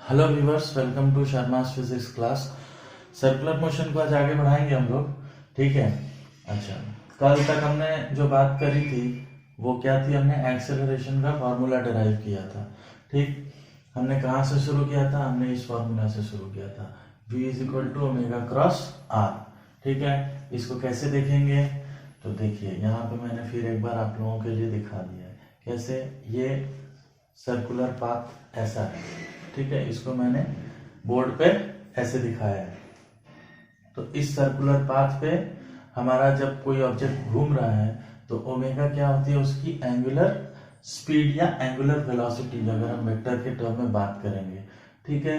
Hello viewers, welcome to Sharma's physics class. Circular motion को आज आगे बढ़ाएंगे हम लोग। ठीक है। अच्छा, कल तक हमने जो बात करी थी वो क्या थी? हमने एक्सेलरेशन का फॉर्मूला डिराइव किया था। ठीक, हमने कहाँ से शुरू किया था? हमने इस फॉर्मूला से शुरू किया था, v is equal to omega cross r. ठीक है, इसको कैसे देखेंगे? तो देखिए, यहाँ पे मैंने फिर एक बार आप लोगों के लिए दिखा दिया है कैसे। ये सर्कुलर पाथ ऐसा है, ठीक है, इसको मैंने बोर्ड पे ऐसे दिखाया है। तो इस सर्कुलर पाथ पे हमारा जब कोई ऑब्जेक्ट घूम रहा है तो ओमेगा क्या होती है? उसकी एंगुलर स्पीड या एंगुलर वेलोसिटी, अगर हम वेक्टर के टर्म में बात करेंगे। ठीक है,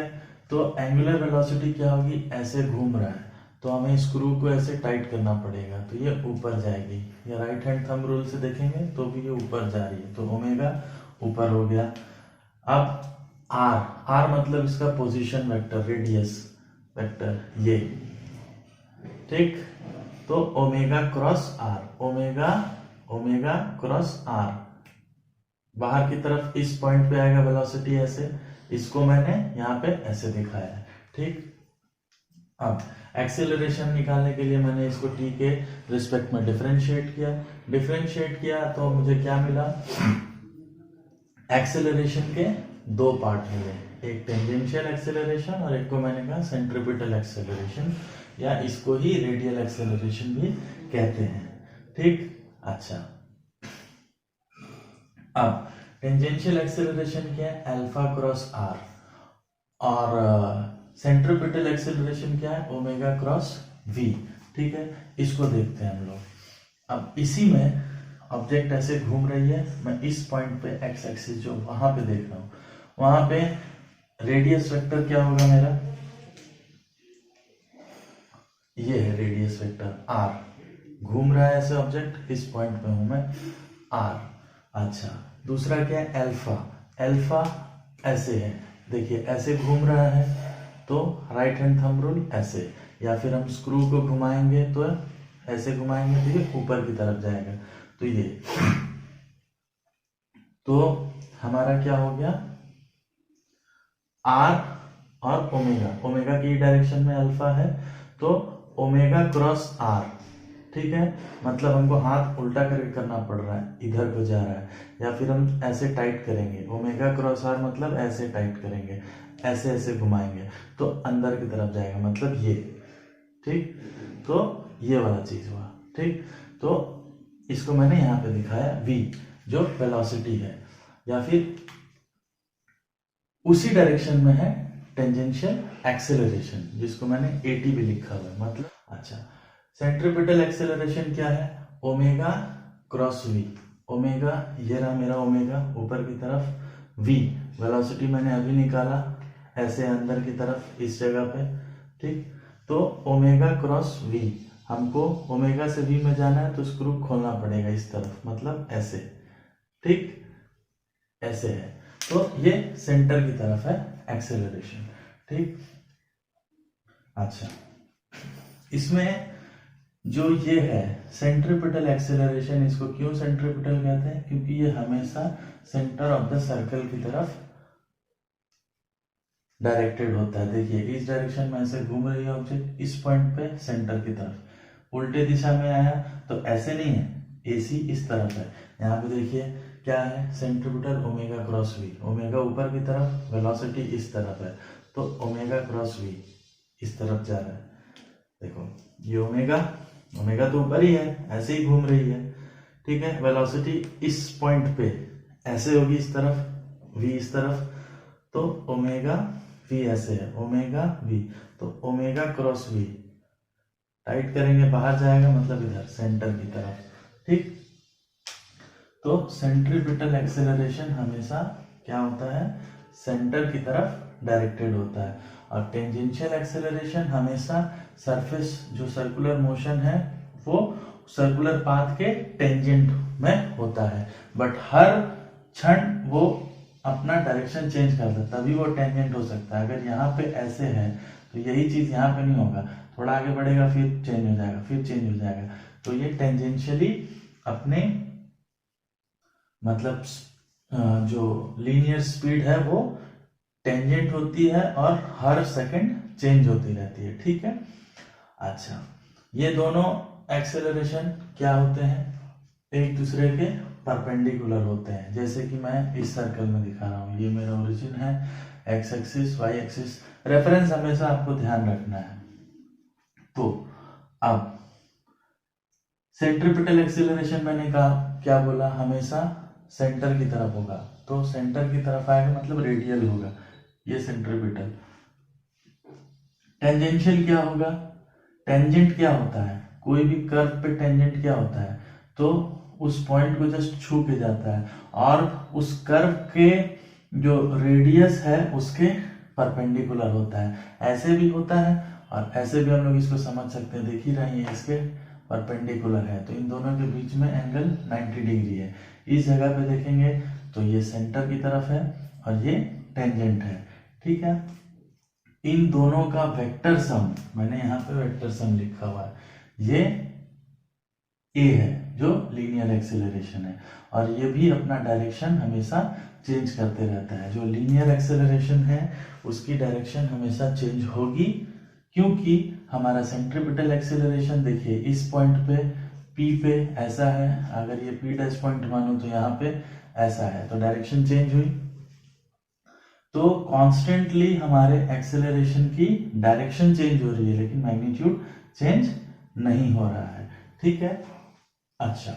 तो एंगुलर वेलोसिटी क्या होगी? ऐसे घूम रहा है तो हमें स्क्रू को ऐसे टाइट करना पड़ेगा तो ये ऊपर जाएगी, या राइट हैंड थंब रूल से देखेंगे तो भी ये ऊपर जा रही है, तो ओमेगा ऊपर हो गया। अब आर, आर मतलब इसका पोजीशन वेक्टर, रेडियस वेक्टर ये। ठीक, तो omega cross r, omega omega cross r बाहर की तरफ इस पॉइंट पे आएगा वेलोसिटी ऐसे, इसको मैंने यहाँ पे ऐसे दिखाया है। ठीक, अब एक्सेलरेशन निकालने के लिए मैंने इसको टी के रिस्पेक्ट में डिफरेंशिएट किया तो मुझे क्या मिला? एक्सेलरेशन के दो पार्ट मिले, एक टेंजेंशियल एक्सेलरेशन और एक को मैंने कहा सेंट्रीपिटल एक्सेलरेशन, या इसको ही रेडियल एक्सेलरेशन भी कहते हैं। ठीक, अच्छा, अब टेंजेंशियल एक्सेलरेशन क्या है? अल्फा क्रॉस आर, और सेंट्रीपिटल एक्सेलरेशन क्या है? Omega cross v. ठीक है, इसको देखते हैं हम लोग। अब इसी में ऑब्जेक्ट ऐसे घूम रही है, मैं इस पॉइंट पे एक्स एक्सिस जो वहां पे देख रहा हूं, वहां पे रेडियस वेक्टर क्या होगा मेरा? ये है रेडियस वेक्टर आर। घूम रहा है ऐसे ऑब्जेक्ट, इस पॉइंट पे हूं मैं, आर। अच्छा, दूसरा क्या है? अल्फा। अल्फा ऐसे है, देखिए ऐसे घूम रहा है तो राइट हैंड थंब रूल ऐसे, या फिर हम स्क्रू को घुमाएंगे तो ऐसे घुमाएंगे तो ये ऊपर की तरफ जाएगा, तो ये, तो हमारा क्या हो गया? आर और ओमेगा, ओमेगा की डायरेक्शन में अल्फा है तो ओमेगा क्रॉस आर। ठीक है, मतलब हमको हाथ उल्टा करके करना पड़ रहा है, इधर को जा रहा है, या फिर हम ऐसे टाइट करेंगे, ओमेगा क्रॉस आर मतलब ऐसे टाइट करेंगे, ऐसे ऐसे घुमाएंगे तो अंदर की तरफ जाएगा, मतलब ये। ठीक, तो ये वाला चीज हुआ। ठीक, तो इसको मैंने यहाँ पे दिखाया v, जो वेलोसिटी है, या फिर उसी डायरेक्शन में है टेंजेंशियल एक्सेलरेशन, जिसको मैंने at भी लिखा हुआ है, मतलब। अच्छा, सेंट्रीपिटल एक्सेलरेशन क्या है? Omega cross v। ओमेगा, ये रहा मेरा ओमेगा ऊपर की तरफ, v वेलोसिटी मैंने अभी निकाला, ऐसे अंदर की तरफ इस जगह पे। ठीक, तो ओमेगा क्रॉस v, हमको ओमेगा से v में जाना है तो स्क्रू खोलना पड़ेगा इस तरफ, मतलब ऐसे। ठीक, ऐसे है, तो ये सेंटर की तरफ है एक्सेलरेशन। ठीक, अच्छा, इसमें जो ये है सेंट्रीपिटल एक्सेलरेशन, इसको क्यों सेंट्रीपिटल कहते हैं? क्योंकि ये हमेशा सेंटर ऑफ द सर्कल की तरफ डायरेक्टेड होता है। देखिए इस डायरेक्शन में ऐसे घूम रही है ऑब्जेक्ट, इस पॉइंट पे सेंटर की तरफ, उल्टे दिशा में आया तो ऐसे नहीं है, एसी इस तरफ है। यहाँ पे देखिए क्या है? Centripetal omega cross v, omega ऊपर की तरफ, वेलोसिटी इस तरफ है, तो ओमेगा क्रॉस वी इस तरफ जा रहा है। देखो ये ओमेगा, ओमेगा तो ऊपर ही है, ऐसे ही घूम रही है। ठीक है, वेलोसिटी इस पॉइंट पे ऐसे होगी इस तरफ, वी इस तरफ, तो ओमेगा वी ऐसे है, ओमेगा वी, तो ओमेगा क्रॉस वी टाइट करेंगे, बाहर जाएगा, मतलब इधर सेंटर की तरफ। ठीक, तो सेंट्रीपिटल एक्सेलरेशन हमेशा क्या होता है? सेंटर की तरफ डायरेक्टेड होता है, और टेंजेंशियल एक्सेलरेशन हमेशा सरफेस, जो सर्कुलर मोशन है वो सर्कुलर पाथ के टेंजेंट में होता है, बट हर क्षण वो अपना डायरेक्शन चेंज कर सकता है, तभी वो टेंजेंट हो सकता है। अगर यहाँ पे ऐसे है तो यही चीज यहाँ पे नहीं होगा, थोड़ा आगे बढ़ेगा फिर चेंज हो जाएगा, फिर चेंज हो जाएगा, तो ये टेंजेंशियली अपने, मतलब जो लीनियर स्पीड है वो टेंजेंट होती है और हर सेकंड चेंज होती रहती है, ठीक है। अच्छा, ये दोनों एक्सेलरेशन क्या होते हैं, एक दूसरे के परपेंडिकुलर होते हैं। जैसे कि मैं इस सर्कल में दिखा रहा हूँ, ये मेरा ओरिजिन है, x axis y axis, reference हमेशा आपको ध्यान रखना है। तो अब सेंट्रीपिटल एक्सेलरेशन मैंने कहा, क्या बोला, हमेशा सेंटर की तरफ होगा, तो सेंटर की तरफ आएगा मतलब रेडियल होगा, ये सेंट्रीपिटल। टेंजेंशियल क्या होगा, टेंजेंट क्या होता है, कोई भी कर्व पे टेंजेंट क्या होता है, तो उस पॉइंट को जस्ट छू के जाता है और उस कर्व के जो रेडियस है उसके परपेंडिकुलर होता है। ऐसे भी होता है और ऐसे भी हम लोग इसको समझ सकते हैं, देख ही रहे हैं, इसके परपेंडिकुलर है, तो इन दोनों के बीच में एंगल 90 डिग्री है। इस जगह पे देखेंगे तो ये सेंटर की तरफ है और ये टेंजेंट है, ठीक है। इन दोनों का वेक्टर सम, मैंने यहाँ पे वेक्टर सम लिखा हुआ है, ये ए है जो लीनियर एक्सेलरेशन है, और ये भी अपना डायरेक्शन हमेशा चेंज करते रहता है। जो लीनियर एक्सेलरेशन है उसकी डायरेक्शन हमेशा चेंज होगी, क्योंकि हमारा सेंट्रीपिटल एक्सेलरेशन देखिए इस पॉइंट पे P पे ऐसा है, अगर ये P डैश पॉइंट मानो तो यहाँ पे ऐसा है, तो डायरेक्शन चेंज हुई। तो कॉन्स्टेंटली हमारे एक्सेलरेशन की डायरेक्शन चेंज हो रही है, लेकिन मैग्नीट्यूड चेंज नहीं हो रहा है, ठीक है। अच्छा,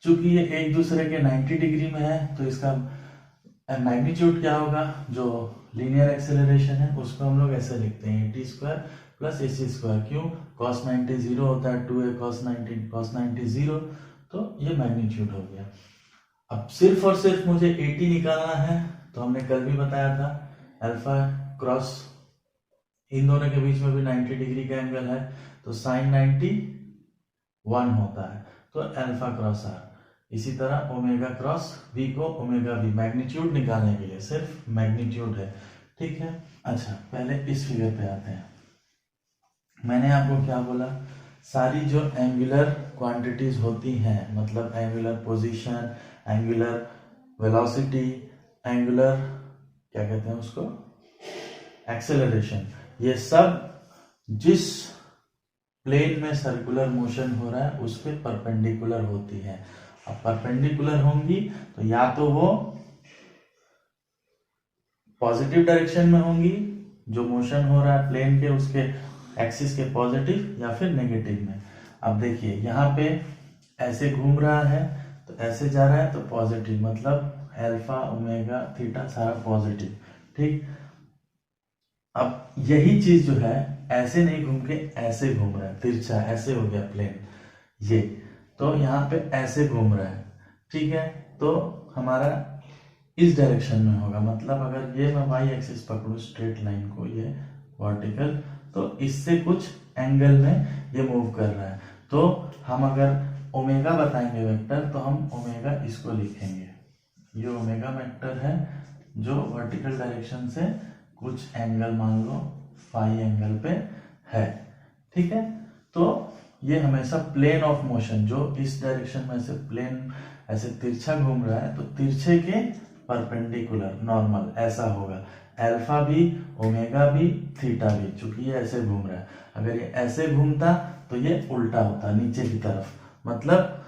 चूंकि ये एक दूसरे के 90 डिग्री में है, तो इसका मैग्नीट्यूड क्या होगा, जो लीनियर एक्सेलरेशन है उसको हम लोग ऐसे लिखते हैं, T square plus AC square. क्यों, cos 90 जीरो होता है, 2a cos 90 जीरो, तो ये मैग्नीट्यूड हो गया। अब सिर्फ और सिर्फ मुझे 80 निकालना है, तो हमने कल भी बताया था अल्फा क्रॉस, इन दोनों के बीच में भी 90 डिग्री का एंगल है, तो sin 90 1 होता है, तो अल्फा क्रॉस आर। इसी तरह ओमेगा क्रॉस v को ओमेगा v, मैग्नीट्यूड निकालने के लिए सिर्फ मैग्नीट्यूड है, ठीक है। अच्छा, पहले इस फिगर पे आते हैं। मैंने आपको क्या बोला, सारी जो एंगुलर क्वांटिटीज होती हैं, मतलब angular position, angular velocity, angular क्या कहते हैं उसको, एक्सेलरेशन, ये सब जिस प्लेन में सर्कुलर मोशन हो रहा है उस पे परपेंडिकुलर होती है। अब परपेंडिकुलर होंगी तो या तो वो पॉजिटिव डायरेक्शन में होंगी, जो मोशन हो रहा है प्लेन के उसके एक्सिस के पॉजिटिव, या फिर नेगेटिव में। अब देखिए यहाँ पे ऐसे घूम रहा है तो ऐसे जा रहा है तो पॉजिटिव, मतलब अल्फा ओमेगा थीटा सारा पॉजिटिव, ठीक। अब यही चीज जो है ऐसे नहीं घूम के ऐसे घूम रहा है, तिरछा ऐसे हो गया प्लेन, ये तो यहाँ पे ऐसे घूम रहा है, ठीक है। तो हमारा इस डायरेक्शन में होगा, मतलब अगर ये मैं वाई एक्सिस पकड़ू स्ट्रेट लाइन को, ये वर्टिकल, तो इससे कुछ एंगल में ये मूव कर रहा है, तो हम अगर ओमेगा बताएंगे वेक्टर, तो हम ओमेगा इसको लिखेंगे, ये ओमेगा वेक्टर है जो वर्टिकल डायरेक्शन से कुछ एंगल मान लो फाई एंगल पे है, ठीक है। तो ये हमेशा प्लेन ऑफ मोशन, जो इस डायरेक्शन में से प्लेन ऐसे तिरछा घूम रहा है, तो तिरछे के परपेंडिकुलर नॉर्मल ऐसा होगा, अल्फा भी ओमेगा भी थीटा भी, चूंकि ये ऐसे घूम रहा है। अगर ये ऐसे घूमता तो ये उल्टा होता नीचे की तरफ, मतलब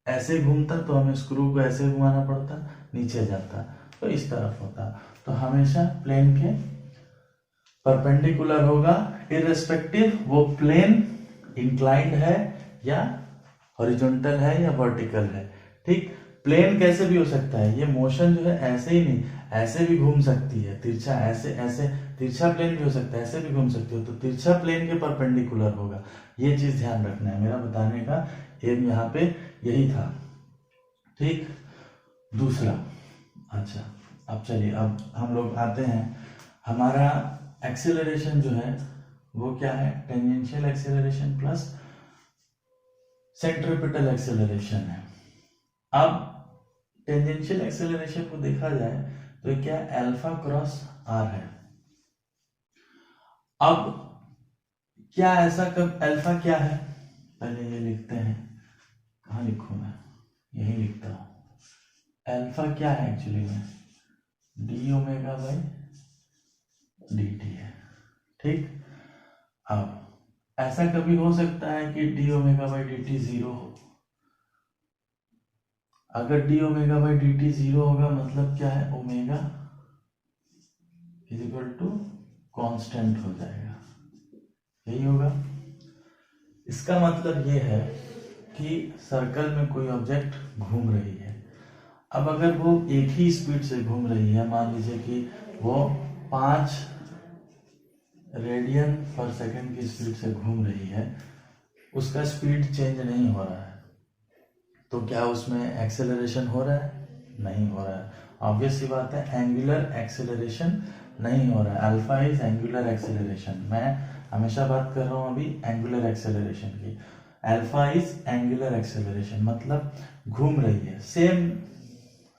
ऐसे घूमता तो हमें स्क्रू को ऐसे घुमाना पड़ता, नीचे जाता, तो इस तरफ होता। तो हमेशा प्लेन के परपेंडिकुलर होगा, इररिस्पेक्टिव वो प्लेन इंक्लाइंड है या हॉरिजॉन्टल है या वर्टिकल है, ठीक। प्लेन कैसे भी हो सकता है, ये मोशन जो है ऐसे ही नहीं, ऐसे भी घूम सकती है, तिरछा ऐसे ऐसे, तिरछा प्लेन भी हो सकता है, ऐसे भी घूम सकती हो, तो तिरछा प्लेन के परपेंडिकुलर होगा। ये चीज ध्यान रखना है, मेरा बताने का एम यहाँ पे यही था, ठीक। दूसरा, अच्छा अब चलिए, अब हम लोग आते हैं, हमारा एक्सेलरेशन जो है वो क्या है, tangential acceleration plus centripetal acceleration है। अब टेंजेंशियल एक्सेलरेशन को देखा जाए तो क्या अल्फा क्रॉस आर है। अब क्या ऐसा कब, अल्फा क्या है, पहले ये लिखते हैं, कहाँ लिखूं मैं, यही लिखता हूं। अल्फा क्या है एक्चुअली में, d omega by d t है। ठीक, अब ऐसा कभी हो सकता है कि d omega by d t zero हो। अगर d omega by d t zero होगा मतलब क्या है, omega is equal to constant हो जाएगा, यही होगा। इसका मतलब ये है कि सर्कल में कोई ऑब्जेक्ट घूम रही है। अब अगर वो एक ही स्पीड से घूम रही है, मान लीजिए कि वो 5 रेडियन पर सेकंड की स्पीड से घूम रही है, उसका स्पीड चेंज नहीं हो रहा है, तो क्या उसमें एक्सेलरेशन हो रहा है? नहीं हो रहा है। ऑब्वियस सी बात है, एंगुलर एक्सेलरेशन नहीं हो रहा है। Alpha is angular acceleration. मैं हमेशा बात कर रहा हूँ अभी एंगुलर एक्सेलरेशन की। अल्फा इज एंगुलर एक्सेलरेशन, मतलब घूम रही है, सेम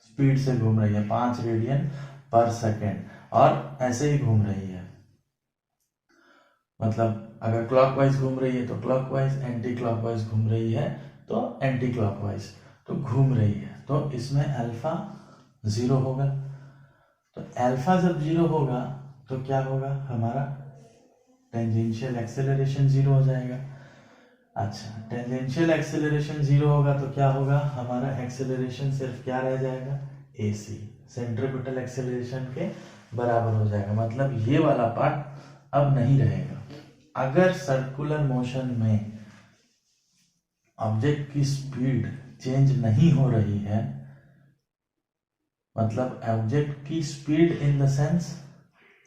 स्पीड से घूम रही है, 5 रेडियन पर सेकेंड, और ऐसे ही घूम रही है। मतलब अगर क्लॉकवाइज घूम रही है तो क्लॉकवाइज, एंटी क्लॉकवाइज घूम रही है तो एंटी क्लॉकवाइज, तो घूम रही है, तो इसमें अल्फा 0 होगा। तो अल्फा जब 0 होगा तो क्या होगा, हमारा टेंजेंशियल एक्सेलरेशन 0 हो जाएगा। अच्छा, टेंजेंशियल एक्सेलरेशन 0 होगा तो क्या होगा, हमारा एक्सेलरेशन सिर्फ क्या रह जाएगा, AC, सेंट्रीपिटल एक्सेलरेशन के बराबर हो जाएगा। मतलब ये वाला पार्ट अब नहीं रहेगा। अगर सर्कुलर मोशन में ऑब्जेक्ट की स्पीड चेंज नहीं हो रही है, मतलब ऑब्जेक्ट की speed in the sense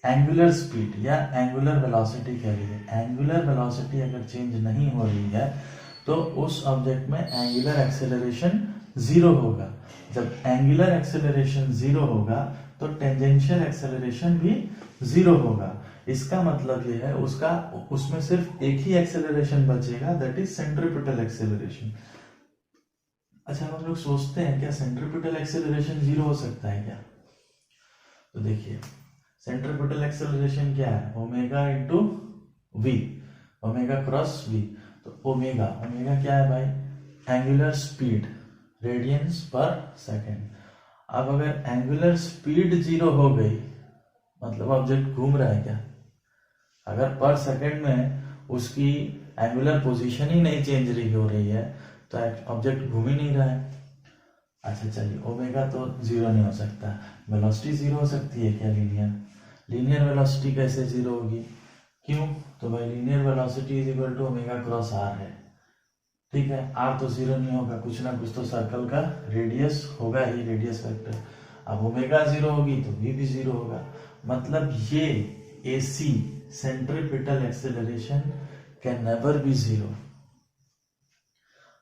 angular speed या एंगुलर वेलोसिटी कह लीजिए, एंगुलर वेलोसिटी अगर चेंज नहीं हो रही है तो उस ऑब्जेक्ट में एंगुलर एक्सेलरेशन 0 होगा। जब एंगुलर एक्सेलरेशन 0 होगा तो टेंजेंशियल एक्सेलरेशन भी 0 होगा। इसका मतलब ये है उसमें सिर्फ एक ही एक्सेलरेशन बचेगा, दैट इज सेंट्रीपिटल एक्सेलरेशन। अच्छा, हम लोग सोचते हैं क्या सेंट्रीपिटल एक्सेलरेशन 0 हो सकता है क्या? तो देखिए, सेंट्रीपिटल एक्सेलरेशन क्या है, omega into v, omega cross v. तो ओमेगा क्या है भाई, angular speed, radians per second. अब अगर एंगुलर स्पीड 0 हो गई मतलब ऑब्जेक्ट घूम रहा है क्या? अगर पर सेकेंड में उसकी एंगुलर पोजीशन ही नहीं चेंज हो रही है तो ऑब्जेक्ट घूम ही नहीं रहा है। अच्छा चलिए, ओमेगा तो 0 नहीं हो सकता, वेलोसिटी 0 हो सकती है क्या? लीनियर वेलोसिटी कैसे 0 होगी? क्यों? तो भाई linear velocity is equal to omega cross r है। ठीक है, आर तो 0 नहीं होगा, कुछ ना कुछ तो सर्कल का रेडियस होगा ही, रेडियस वेक्टर। अब ओमेगा 0 होगी तो वी भी 0 होगा। मतलब ये AC, centripetal acceleration, can never be 0।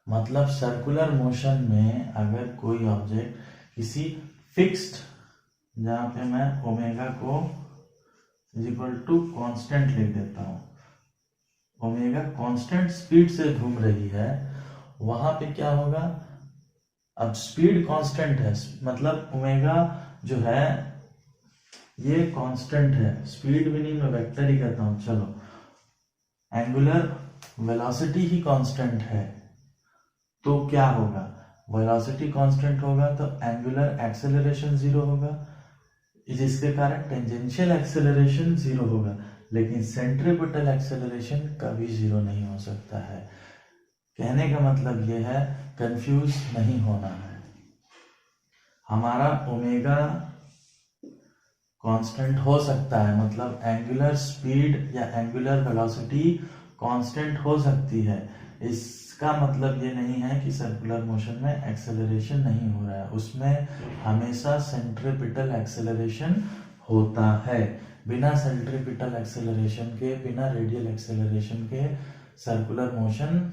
मतलब सर्कुलर मोशन में अगर कोई ऑब्जेक्ट किसी फिक्स्ड, जहां पे मैं ओमेगा को इज इक्वल टू कॉन्स्टेंट लिख देता हूं, ओमेगा कांस्टेंट स्पीड से घूम रही है, वहां पे क्या होगा, अब स्पीड कांस्टेंट है, मतलब ओमेगा जो है ये कांस्टेंट है, स्पीड भी नहीं, मैं वेक्टर ही कहता हूं। चलो, एंगुलर वेलोसिटी ही कांस्टेंट है तो क्या होगा, वेलोसिटी कांस्टेंट होगा तो एंगुलर एक्सेलरेशन 0 होगा, जिसके कारण टेंजेंशियल एक्सेलरेशन 0 होगा, लेकिन सेंट्रीपिटल एक्सेलरेशन कभी 0 नहीं हो सकता है। कहने का मतलब यह है, कंफ्यूज नहीं होना है। हमारा ओमेगा कांस्टेंट हो सकता है, मतलब एंगुलर स्पीड या एंगुलर वेलोसिटी कांस्टेंट हो सकती है। इसका मतलब ये नहीं है कि सर्कुलर मोशन में एक्सेलरेशन नहीं हो रहा है, उसमें हमेशा सेंट्रीपिटल एक्सेलरेशन होता है। बिना सेंट्रीपिटल एक्सेलरेशन के, बिना रेडियल एक्सेलरेशन के सर्कुलर मोशन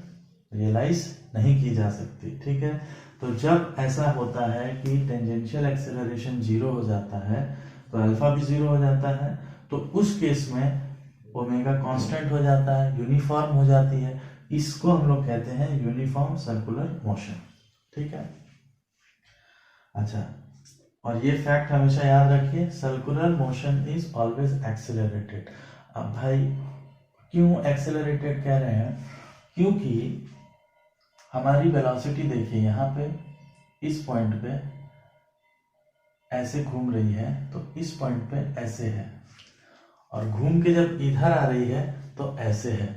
रियलाइज नहीं की जा सकती। ठीक है, तो जब ऐसा होता है कि टेंजेंशियल एक्सेलरेशन 0 हो जाता है तो अल्फा भी 0 हो जाता है, तो उस केस में ओमेगा कांस्टेंट हो जाता है, यूनिफॉर्म हो जाती है। इसको हम लोग कहते हैं यूनिफॉर्म सर्कुलर मोशन। ठीक है, अच्छा, और ये फैक्ट हमेशा याद रखिए, circular motion is always accelerated. अब भाई क्यों एक्सेलरेटेड कह रहे हैं? क्योंकि हमारी वेलोसिटी देखिए, यहाँ पे इस पॉइंट पे ऐसे घूम रही है तो इस पॉइंट पे ऐसे है, और घूम के जब इधर आ रही है तो ऐसे है।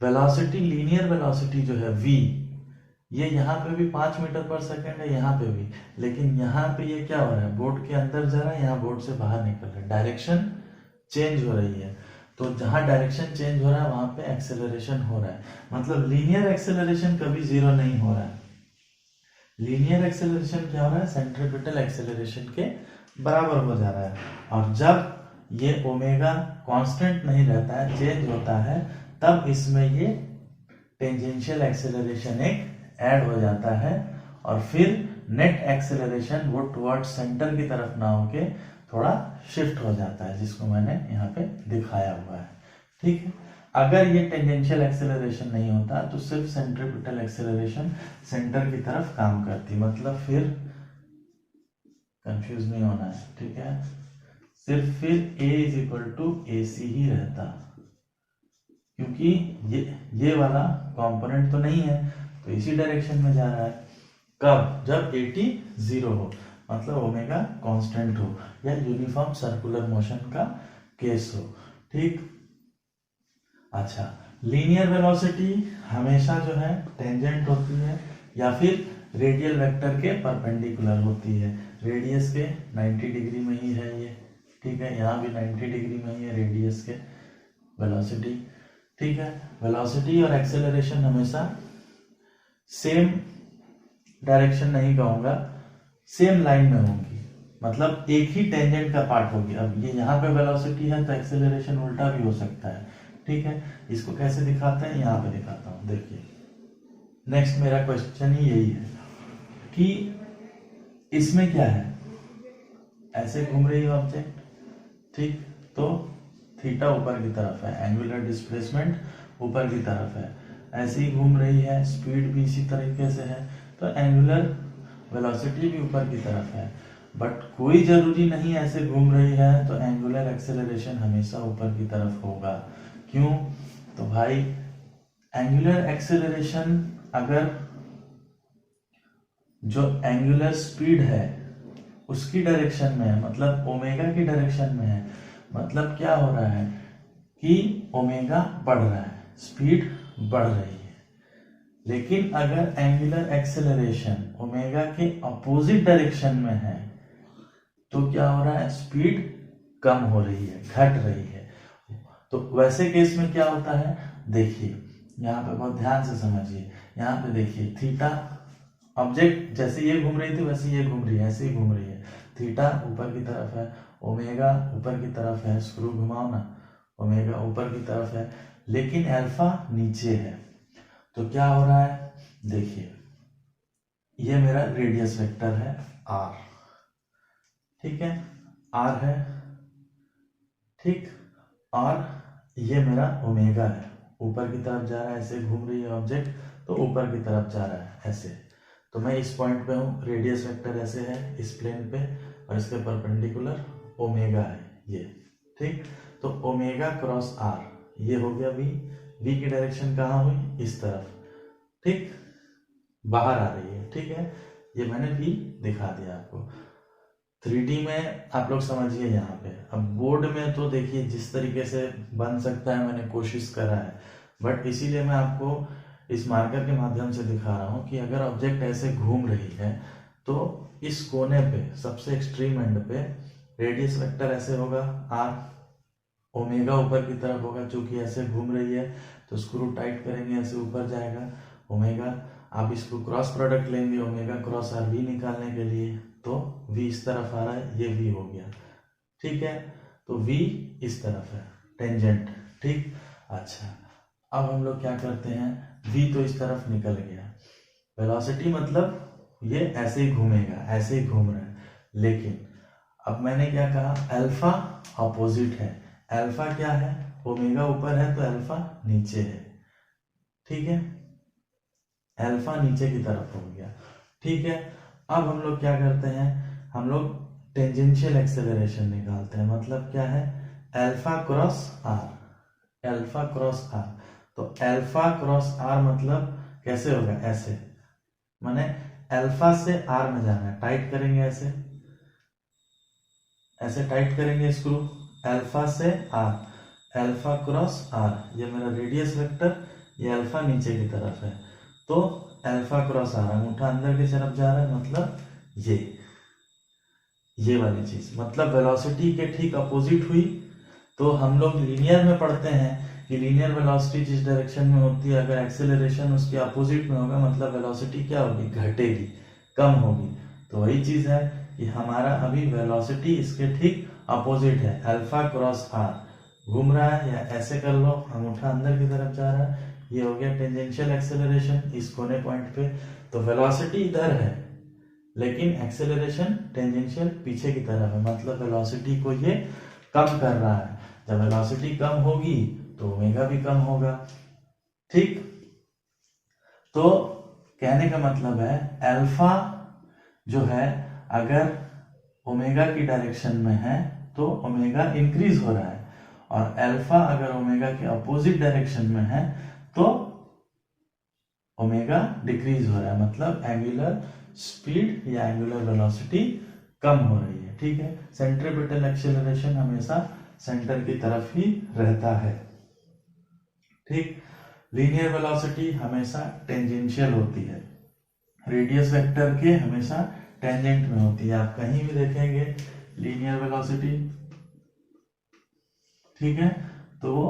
वेलोसिटी, लीनियर वेलोसिटी जो है v, ये यहाँ पे भी 5 मीटर पर सेकंड है, यहाँ पे भी, लेकिन यहाँ पे ये क्या हो रहा है, बोर्ड के अंदर जा रहा है, यहाँ बोर्ड से बाहर निकल रहा है, डायरेक्शन चेंज हो रही है। तो जहां डायरेक्शन चेंज हो रहा है वहां पे एक्सेलरेशन हो रहा है, मतलब लीनियर एक्सेलरेशन कभी जीरो नहीं हो रहा है। लीनियर एक्सेलरेशन क्या हो रहा है, सेंट्रीपिटल एक्सेलरेशन के बराबर हो जा रहा है। और जब ये ओमेगा कांस्टेंट नहीं रहता है, चेंज होता है, तब इसमें ये टेंजेंशियल एक्सेलरेशन एक ऐड हो जाता है, और फिर नेट एक्सेलरेशन वो टुवर्ड सेंटर की तरफ ना होके थोड़ा शिफ्ट हो जाता है, जिसको मैंने यहाँ पे दिखाया हुआ है। ठीक है, अगर ये टेंजेंशियल एक्सेलरेशन नहीं होता तो सिर्फ सेंट्रीपिटल एक्सेलरेशन सेंटर की तरफ काम करती, मतलब फिर कंफ्यूज नहीं होना है, ठीक है, सिर्फ फिर A is equal to AC ही रहता, क्योंकि ये वाला कंपोनेंट तो नहीं है, तो इसी डायरेक्शन में जा रहा है। कब, जब AT 0 हो, मतलब ओमेगा कांस्टेंट हो या यूनिफॉर्म सर्कुलर मोशन का केस हो। ठीक, अच्छा, लीनियर वेलोसिटी हमेशा जो है टेंजेंट होती है या फिर रेडियल वेक्टर के परपेंडिकुलर होती है। रेडियस के 90 डिग्री में ही है ये, ठीक है, यहाँ भी 90 डिग्री में ही है रेडियस के वेलोसिटी। ठीक है, वेलोसिटी और एक्सेलरेशन हमेशा सेम डायरेक्शन नहीं कहूंगा, सेम लाइन में होंगी, मतलब एक ही टेंजेंट का पार्ट होगी। अब ये यहाँ पे वेलोसिटी है तो एक्सेलरेशन उल्टा भी हो सकता है। ठीक है, इसको कैसे दिखाते हैं, यहाँ पे दिखाता हूँ, देखिए। नेक्स्ट मेरा क्वेश्चन ही यही है कि इसमें क्या है, ऐसे घूम रही है ऑब्जेक्ट, ठीक, तो थीटा ऊपर की तरफ है, एंगुलर डिस्प्लेसमेंट ऊपर की तरफ है, ऐसे ही घूम रही है, स्पीड भी इसी तरीके से है, तो एंगुलर वेलोसिटी भी ऊपर की तरफ है। बट कोई जरूरी नहीं ऐसे घूम रही है तो एंगुलर एक्सेलरेशन हमेशा ऊपर की तरफ होगा। क्यों, तो भाई एंगुलर एक्सेलरेशन अगर जो एंगुलर स्पीड है उसकी डायरेक्शन में है, मतलब ओमेगा की डायरेक्शन में है, मतलब क्या हो रहा है कि ओमेगा बढ़ रहा है, स्पीड बढ़ रही है। लेकिन अगर एंगुलर एक्सेलरेशन ओमेगा के अपोजिट डायरेक्शन में है तो क्या हो रहा है, स्पीड कम हो रही है, घट रही है। तो वैसे केस में क्या होता है, देखिए यहाँ पे बहुत ध्यान से समझिए, यहाँ पे देखिए थीटा, ऑब्जेक्ट जैसे ये घूम रही थी वैसे ये घूम रही है, ऐसे ही घूम रही है, थीटा ऊपर की तरफ है, ओमेगा ऊपर की तरफ है, स्क्रू घुमाओ ना, ओमेगा ऊपर की तरफ है, लेकिन अल्फा नीचे है। तो क्या हो रहा है, देखिए ये मेरा रेडियस वेक्टर है r, ठीक है, r है, ठीक, और ये मेरा ओमेगा है, ऊपर की तरफ जा रहा है, ऐसे घूम रही है ऑब्जेक्ट तो ऊपर की तरफ जा रहा है ऐसे। तो मैं इस पॉइंट पे हूँ, रेडियस वेक्टर ऐसे है इस प्लेन पे, और इसके परपेंडिकुलर ओमेगा है ये, ठीक। तो ओमेगा क्रॉस r ये हो गया v, v की डायरेक्शन कहाँ हुई, इस तरफ, ठीक, बाहर आ रही है, ठीक है, ये मैंने v दिखा दिया आपको। 3D में आप लोग समझिए यहाँ पे, अब बोर्ड में तो देखिए जिस तरीके से बन सकता है मैंने कोशिश करा है, बट इसीलिए मैं आपको इस मार्कर के माध्यम से दिखा रहा हूँ कि अगर ऑब्जेक्ट ऐसे घूम रही है तो इस कोने पे सबसे एक्सट्रीम एंड पे रेडियस वेक्टर ऐसे होगा r, ओमेगा ऊपर की तरफ होगा, चूंकि ऐसे घूम रही है तो स्क्रू टाइट करेंगे ऐसे ऊपर जाएगा ओमेगा, आप इसको क्रॉस प्रोडक्ट लेंगे ओमेगा क्रॉस r v निकालने के लिए, तो v इस तरफ आ रहा है, ये v हो गया, ठीक है, तो v इस तरफ है टेंजेंट, ठीक। अच्छा, अब हम लोग क्या करते हैं, v तो इस तरफ निकल गया, वेलोसिटी मतलब ये ऐसे ही घूमेगा, ऐसे ही घूम रहा है, लेकिन अब मैंने क्या कहा, अल्फा अपोजिट है, अल्फा क्या है, ओमेगा ऊपर है तो अल्फा नीचे है, ठीक है, अल्फा नीचे की तरफ हो गया, ठीक है। अब हम लोग क्या करते हैं, हम लोग टेंजेंशियल एक्सेलरेशन निकालते हैं, मतलब क्या है, alpha cross r, alpha cross r, तो अल्फा क्रॉस आर मतलब कैसे होगा, ऐसे, माने अल्फा से आर में जाना है, टाइट करेंगे ऐसे, ऐसे टाइट करेंगे स्क्रू, अल्फा से आर, अल्फा क्रॉस आर, ये मेरा रेडियस वेक्टर, ये अल्फा नीचे की तरफ है, तो अल्फा क्रॉस आर, अंगूठा अंदर की तरफ जा रहा है, मतलब ये वाली चीज, मतलब वेलोसिटी के ठीक अपोजिट हुई। तो हम लोग लीनियर में पढ़ते हैं कि लीनियर वेलोसिटी जिस डायरेक्शन में होती है, अगर एक्सेलरेशन उसके अपोजिट में होगा मतलब वेलोसिटी क्या होगी, घटेगी, कम होगी। तो वही चीज है कि हमारा अभी वेलोसिटी इसके ठीक अपोजिट है, अल्फा क्रॉस आर, घूम रहा है, या ऐसे कर लो, अंगूठा अंदर की तरफ जा रहा है, ये हो गया टेंजेंशियल एक्सेलरेशन इस कोने पॉइंट पे। तो वेलोसिटी इधर है लेकिन एक्सेलरेशन टेंजेंशियल पीछे की तरफ है, मतलब वेलोसिटी को ये कम कर रहा है। जब वेलोसिटी कम होगी तो ओमेगा भी कम होगा, ठीक। तो कहने का मतलब है अल्फा जो है अगर ओमेगा की डायरेक्शन में है तो ओमेगा इंक्रीज हो रहा है, और अल्फा अगर ओमेगा के अपोजिट डायरेक्शन में है तो ओमेगा डिक्रीज हो रहा है, मतलब एंगुलर स्पीड या एंगुलर वेलोसिटी कम हो रही है, ठीक है। सेंट्रीपिटल एक्सेलरेशन हमेशा सेंटर की तरफ ही रहता है, ठीक। लीनियर वेलोसिटी हमेशा टेंजेंशियल होती है, रेडियस वेक्टर के हमेशा टेंजेंट में होती है। आप कहीं भी देखेंगे लीनियर वेलोसिटी, ठीक है, तो वो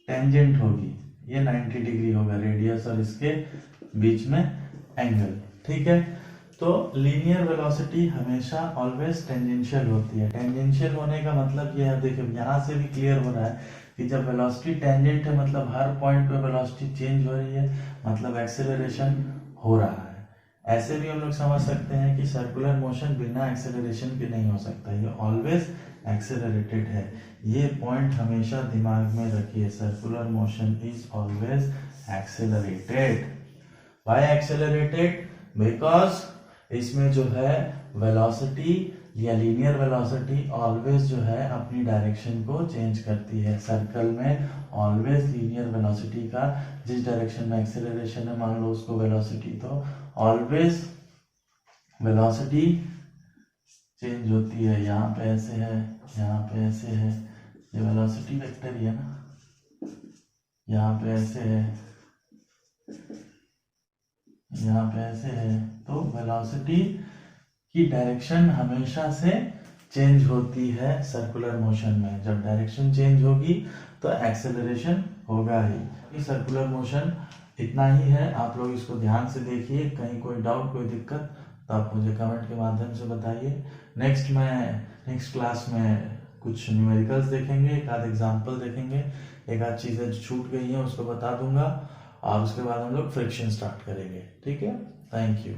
टेंजेंट होगी, ये 90 डिग्री होगा रेडियस और इसके बीच में एंगल, ठीक है। तो लीनियर वेलोसिटी हमेशा ऑलवेज टेंजेंशियल होती है। टेंजेंशियल होने का मतलब ये है, देखिए यहाँ से भी क्लियर हो रहा है कि जब वेलोसिटी टेंजेंट है मतलब हर पॉइंट पे वेलोसिटी चेंज हो रही है, मतलब एक्सेलरेशन हो रहा है। ऐसे भी हम लोग समझ सकते हैं कि सर्कुलर मोशन बिना एक्सेलरेशन के नहीं हो सकता, ये ऑलवेज एक्सेलरेटेड है। ये पॉइंट हमेशा दिमाग में रखिए, circular motion is always accelerated. Why accelerated? Because इसमें जो है वेलोसिटी या लीनियर वेलोसिटी ऑलवेज जो है अपनी डायरेक्शन को चेंज करती है। सर्कल में ऑलवेज लीनियर वेलोसिटी का जिस डायरेक्शन में एक्सेलरेशन है, मान लो उसको वेलोसिटी, तो ऑलवेज वेलोसिटी चेंज होती है। यहाँ पे ऐसे है, यहाँ पे ऐसे है, ये वेलोसिटी वेक्टर ही है ना, यहाँ पे ऐसे है, यहाँ पे ऐसे है, तो वेलोसिटी की डायरेक्शन हमेशा से चेंज होती है सर्कुलर मोशन में। जब डायरेक्शन चेंज होगी तो एक्सेलरेशन होगा ही। सर्कुलर मोशन इतना ही है, आप लोग इसको ध्यान से देखिए, कहीं कोई डाउट कोई दिक्कत तो आप मुझे कमेंट के माध्यम से बताइए। नेक्स्ट क्लास में कुछ न्यूमेरिकल्स देखेंगे, एक आध एग्जाम्पल देखेंगे, एक आध चीज़ें जो छूट गई हैं उसको बता दूंगा, और उसके बाद हम लोग फ्रिक्शन स्टार्ट करेंगे, ठीक है। Thank you.